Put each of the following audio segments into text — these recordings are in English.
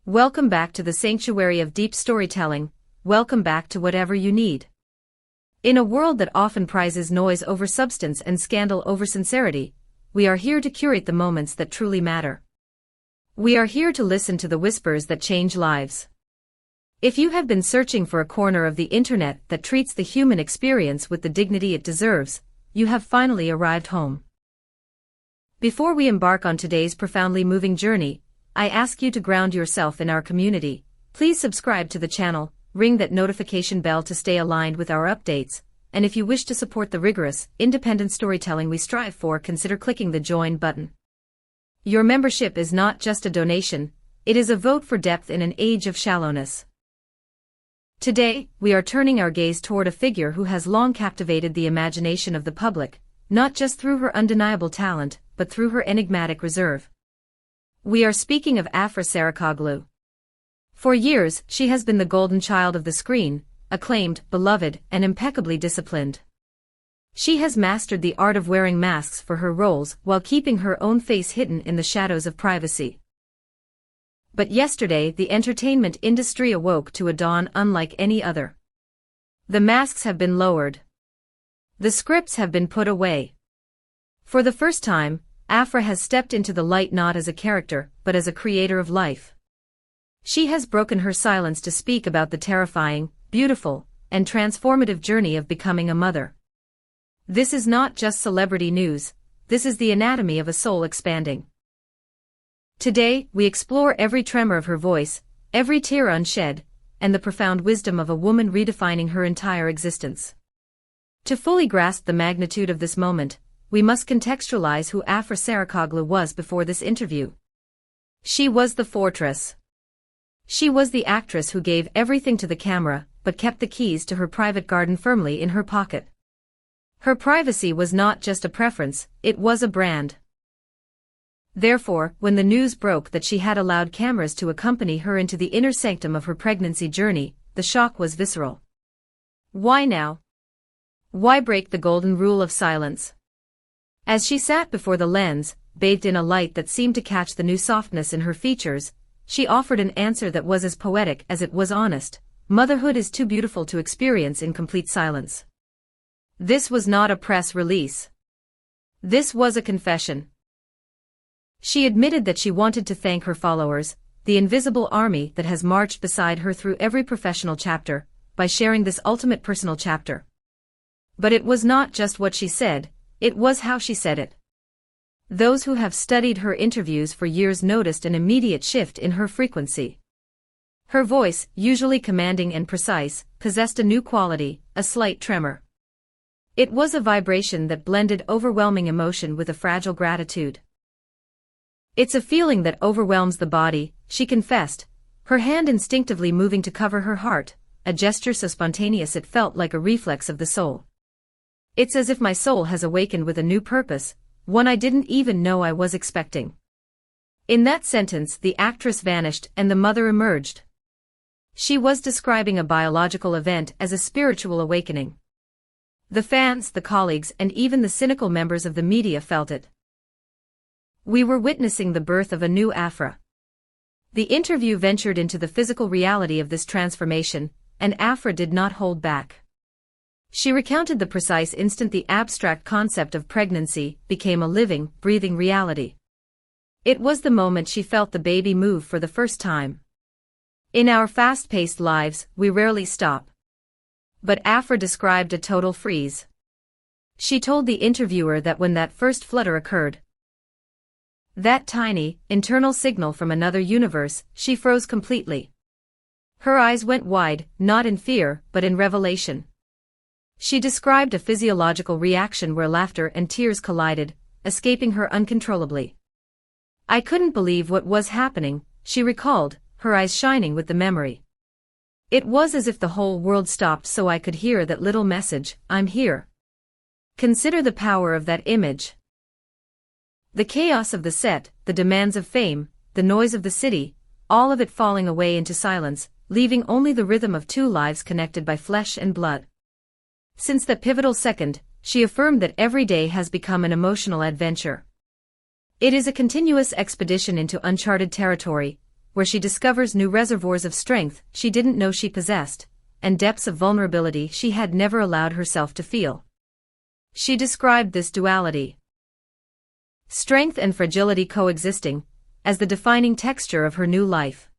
Welcome back to the sanctuary of deep storytelling. Welcome back to whatever you need. In a world that often prizes noise over substance and scandal over sincerity, we are here to curate the moments that truly matter. We are here to listen to the whispers that change lives. If you have been searching for a corner of the internet that treats the human experience with the dignity it deserves, you have finally arrived home. Before we embark on today's profoundly moving journey, I ask you to ground yourself in our community. Please subscribe to the channel, ring that notification bell to stay aligned with our updates, and if you wish to support the rigorous, independent storytelling we strive for, consider clicking the join button. Your membership is not just a donation, it is a vote for depth in an age of shallowness. Today, we are turning our gaze toward a figure who has long captivated the imagination of the public, not just through her undeniable talent, but through her enigmatic reserve. We are speaking of Afra Saraçoğlu. For years, she has been the golden child of the screen, acclaimed, beloved, and impeccably disciplined. She has mastered the art of wearing masks for her roles while keeping her own face hidden in the shadows of privacy. But yesterday, the entertainment industry awoke to a dawn unlike any other. The masks have been lowered. The scripts have been put away. For the first time, Afra has stepped into the light not as a character, but as a creator of life. She has broken her silence to speak about the terrifying, beautiful, and transformative journey of becoming a mother. This is not just celebrity news, this is the anatomy of a soul expanding. Today, we explore every tremor of her voice, every tear unshed, and the profound wisdom of a woman redefining her entire existence. To fully grasp the magnitude of this moment, we must contextualize who Afra Saraçoğlu was before this interview. She was the fortress. She was the actress who gave everything to the camera, but kept the keys to her private garden firmly in her pocket. Her privacy was not just a preference, it was a brand. Therefore, when the news broke that she had allowed cameras to accompany her into the inner sanctum of her pregnancy journey, the shock was visceral. Why now? Why break the golden rule of silence? As she sat before the lens, bathed in a light that seemed to catch the new softness in her features, she offered an answer that was as poetic as it was honest. Motherhood is too beautiful to experience in complete silence. This was not a press release. This was a confession. She admitted that she wanted to thank her followers, the invisible army that has marched beside her through every professional chapter, by sharing this ultimate personal chapter. But it was not just what she said, it was how she said it. Those who have studied her interviews for years noticed an immediate shift in her frequency. Her voice, usually commanding and precise, possessed a new quality, a slight tremor. It was a vibration that blended overwhelming emotion with a fragile gratitude. It's a feeling that overwhelms the body, she confessed, her hand instinctively moving to cover her heart, a gesture so spontaneous it felt like a reflex of the soul. It's as if my soul has awakened with a new purpose, one I didn't even know I was expecting. In that sentence, the actress vanished and the mother emerged. She was describing a biological event as a spiritual awakening. The fans, the colleagues, and even the cynical members of the media felt it. We were witnessing the birth of a new Afra. The interview ventured into the physical reality of this transformation, and Afra did not hold back. She recounted the precise instant the abstract concept of pregnancy became a living, breathing reality. It was the moment she felt the baby move for the first time. In our fast-paced lives, we rarely stop. But Afra described a total freeze. She told the interviewer that when that first flutter occurred, that tiny, internal signal from another universe, she froze completely. Her eyes went wide, not in fear, but in revelation. She described a physiological reaction where laughter and tears collided, escaping her uncontrollably. I couldn't believe what was happening, she recalled, her eyes shining with the memory. It was as if the whole world stopped so I could hear that little message, I'm here. Consider the power of that image. The chaos of the set, the demands of fame, the noise of the city, all of it falling away into silence, leaving only the rhythm of two lives connected by flesh and blood. Since that pivotal second, she affirmed that every day has become an emotional adventure. It is a continuous expedition into uncharted territory, where she discovers new reservoirs of strength she didn't know she possessed, and depths of vulnerability she had never allowed herself to feel. She described this duality, strength and fragility coexisting, as the defining texture of her new life.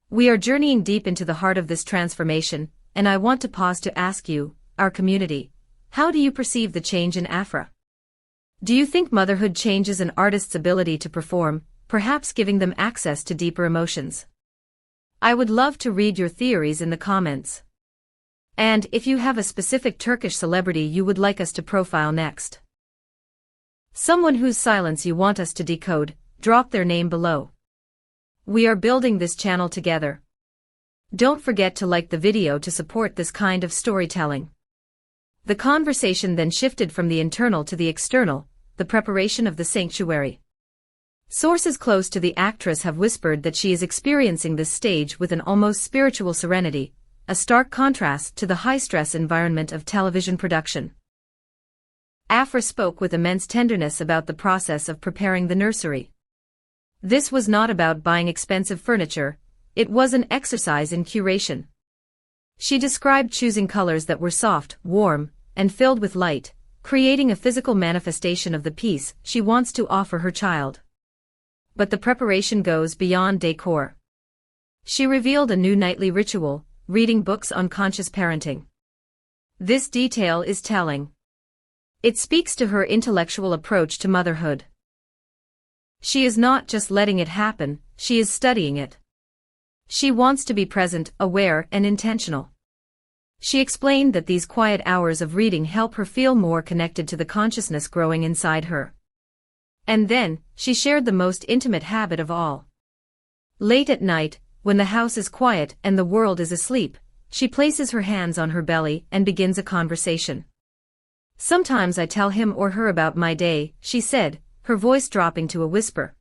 We are journeying deep into the heart of this transformation, and I want to pause to ask you, our community, how do you perceive the change in Afra? Do you think motherhood changes an artist's ability to perform, perhaps giving them access to deeper emotions? I would love to read your theories in the comments. And if you have a specific Turkish celebrity you would like us to profile next, someone whose silence you want us to decode, drop their name below. We are building this channel together. Don't forget to like the video to support this kind of storytelling. The conversation then shifted from the internal to the external, the preparation of the sanctuary. Sources close to the actress have whispered that she is experiencing this stage with an almost spiritual serenity, a stark contrast to the high-stress environment of television production. Afra spoke with immense tenderness about the process of preparing the nursery. This was not about buying expensive furniture, it was an exercise in curation. She described choosing colors that were soft, warm, and filled with light, creating a physical manifestation of the peace she wants to offer her child. But the preparation goes beyond decor. She revealed a new nightly ritual, reading books on conscious parenting. This detail is telling. It speaks to her intellectual approach to motherhood. She is not just letting it happen, she is studying it. She wants to be present, aware, and intentional. She explained that these quiet hours of reading help her feel more connected to the consciousness growing inside her. And then, she shared the most intimate habit of all. Late at night, when the house is quiet and the world is asleep, she places her hands on her belly and begins a conversation. Sometimes I tell him or her about my day, she said, her voice dropping to a whisper.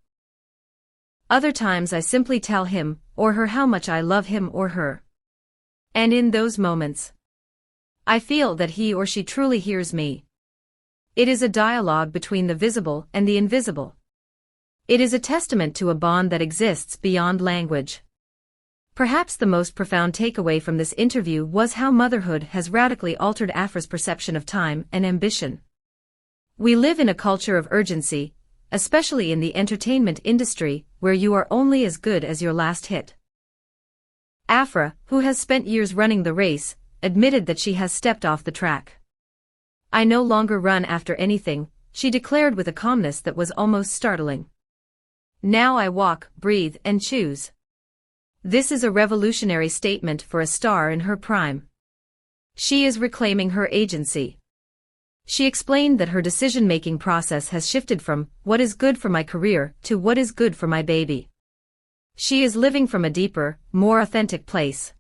Other times I simply tell him or her how much I love him or her. And in those moments, I feel that he or she truly hears me. It is a dialogue between the visible and the invisible. It is a testament to a bond that exists beyond language. Perhaps the most profound takeaway from this interview was how motherhood has radically altered Afra's perception of time and ambition. We live in a culture of urgency, especially in the entertainment industry, where you are only as good as your last hit. Afra, who has spent years running the race, admitted that she has stepped off the track. I no longer run after anything, she declared with a calmness that was almost startling. Now I walk, breathe, and choose. This is a revolutionary statement for a star in her prime. She is reclaiming her agency. She explained that her decision-making process has shifted from what is good for my career to what is good for my baby. She is living from a deeper, more authentic place.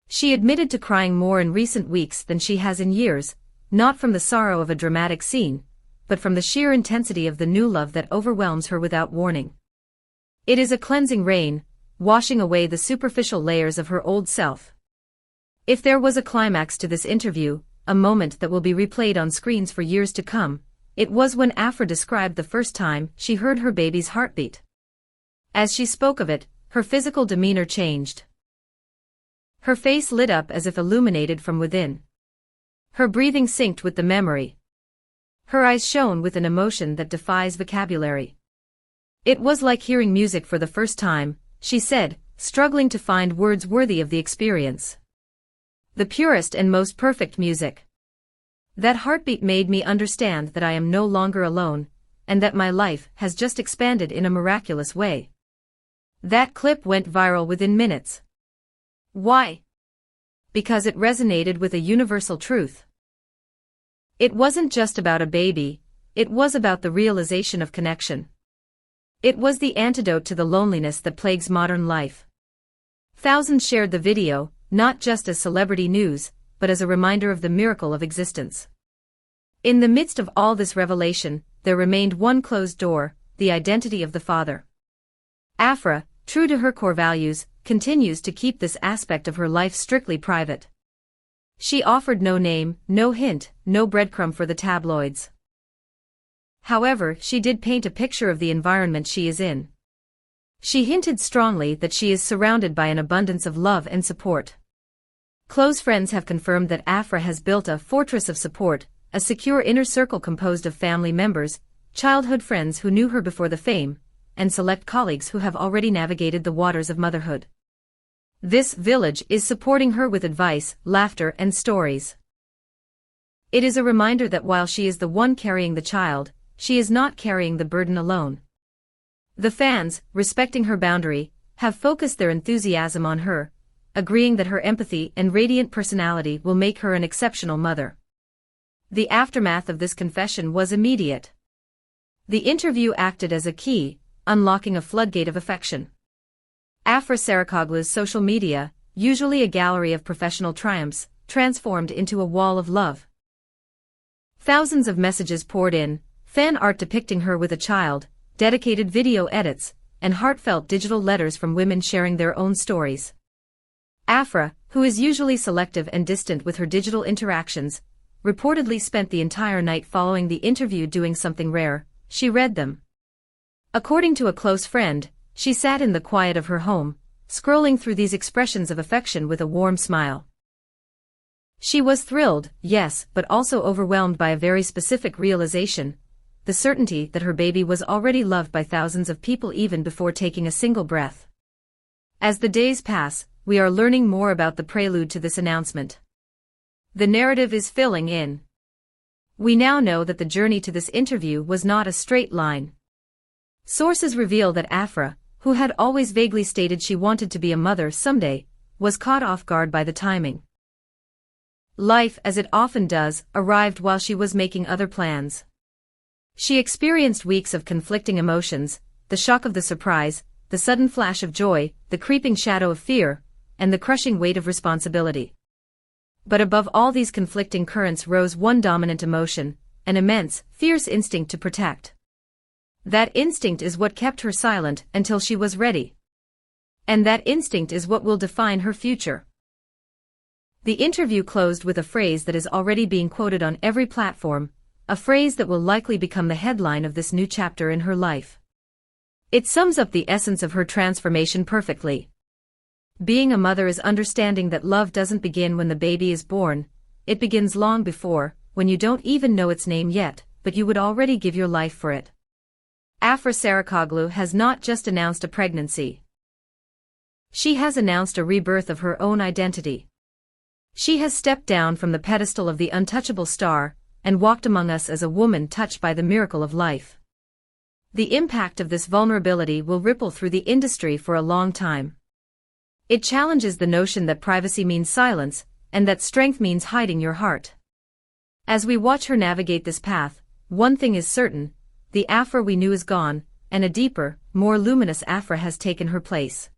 She admitted to crying more in recent weeks than she has in years, not from the sorrow of a dramatic scene, but from the sheer intensity of the new love that overwhelms her without warning. It is a cleansing rain, washing away the superficial layers of her old self. If there was a climax to this interview, a moment that will be replayed on screens for years to come, it was when Afra described the first time she heard her baby's heartbeat. As she spoke of it, her physical demeanor changed. Her face lit up as if illuminated from within. Her breathing synced with the memory. Her eyes shone with an emotion that defies vocabulary. It was like hearing music for the first time, she said, struggling to find words worthy of the experience. The purest and most perfect music. That heartbeat made me understand that I am no longer alone, and that my life has just expanded in a miraculous way. That clip went viral within minutes. Why? Because it resonated with a universal truth. It wasn't just about a baby, it was about the realization of connection. It was the antidote to the loneliness that plagues modern life. Thousands shared the video, not just as celebrity news, but as a reminder of the miracle of existence. In the midst of all this revelation, there remained one closed door, the identity of the father. Afra, true to her core values, continues to keep this aspect of her life strictly private. She offered no name, no hint, no breadcrumb for the tabloids. However, she did paint a picture of the environment she is in. She hinted strongly that she is surrounded by an abundance of love and support. Close friends have confirmed that Afra has built a fortress of support, a secure inner circle composed of family members, childhood friends who knew her before the fame, and select colleagues who have already navigated the waters of motherhood. This village is supporting her with advice, laughter, and stories. It is a reminder that while she is the one carrying the child, she is not carrying the burden alone. The fans, respecting her boundary, have focused their enthusiasm on her, agreeing that her empathy and radiant personality will make her an exceptional mother. The aftermath of this confession was immediate. The interview acted as a key, unlocking a floodgate of affection. Afra Saraçoğlu's social media, usually a gallery of professional triumphs, transformed into a wall of love. Thousands of messages poured in, fan art depicting her with a child, dedicated video edits, and heartfelt digital letters from women sharing their own stories. Afra, who is usually selective and distant with her digital interactions, reportedly spent the entire night following the interview doing something rare. She read them. According to a close friend, she sat in the quiet of her home, scrolling through these expressions of affection with a warm smile. She was thrilled, yes, but also overwhelmed by a very specific realization, the certainty that her baby was already loved by thousands of people even before taking a single breath. As the days pass, we are learning more about the prelude to this announcement. The narrative is filling in. We now know that the journey to this interview was not a straight line. Sources reveal that Afra, who had always vaguely stated she wanted to be a mother someday, was caught off guard by the timing. Life, as it often does, arrived while she was making other plans. She experienced weeks of conflicting emotions, the shock of the surprise, the sudden flash of joy, the creeping shadow of fear, and the crushing weight of responsibility. But above all these conflicting currents rose one dominant emotion, an immense, fierce instinct to protect. That instinct is what kept her silent until she was ready. And that instinct is what will define her future. The interview closed with a phrase that is already being quoted on every platform, a phrase that will likely become the headline of this new chapter in her life. It sums up the essence of her transformation perfectly. Being a mother is understanding that love doesn't begin when the baby is born, it begins long before, when you don't even know its name yet, but you would already give your life for it. Afra Saraçoğlu has not just announced a pregnancy. She has announced a rebirth of her own identity. She has stepped down from the pedestal of the untouchable star, and walked among us as a woman touched by the miracle of life. The impact of this vulnerability will ripple through the industry for a long time. It challenges the notion that privacy means silence, and that strength means hiding your heart. As we watch her navigate this path, one thing is certain, the Afra we knew is gone, and a deeper, more luminous Afra has taken her place.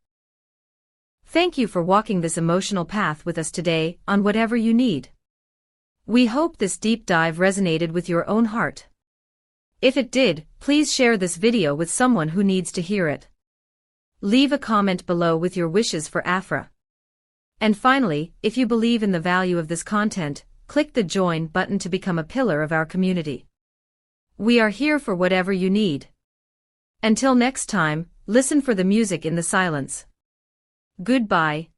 Thank you for walking this emotional path with us today on Whatever You Need. We hope this deep dive resonated with your own heart. If it did, please share this video with someone who needs to hear it. Leave a comment below with your wishes for Afra. And finally, if you believe in the value of this content, click the join button to become a pillar of our community. We are here for whatever you need. Until next time, listen for the music in the silence. Goodbye.